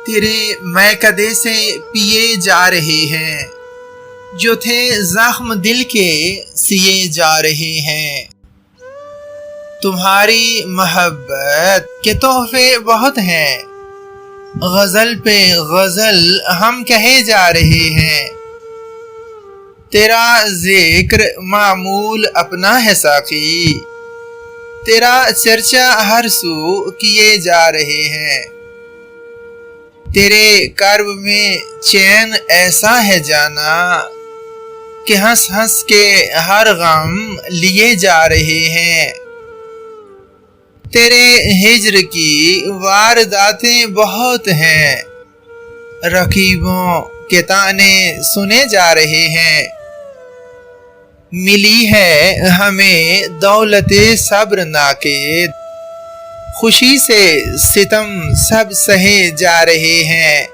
تیرے میکدے سے پیے جا رہے ہیں، جو تھے زخم دل کے سیے جا رہے ہیں۔ تمہاری محبت کے تحفے بہت ہیں، غزل پہ غزل ہم کہے جا رہے ہیں۔ تیرا ذکر معمول اپنا ہے ساقی، تیرا چرچا ہر سو کیے جا رہے ہیں۔ تیرے کرب میں چین ایسا ہے جانا کہ ہنس ہنس کے ہر غم لیے جا رہے ہیں۔ تیرے ہجر کی وارداتیں بہت ہیں، رقیبوں کے طعنے سنے جا رہے ہیں۔ ملی ہے ہمیں دولت صبر ناقید، خوشی سے ستم سب سہے جا رہے ہیں۔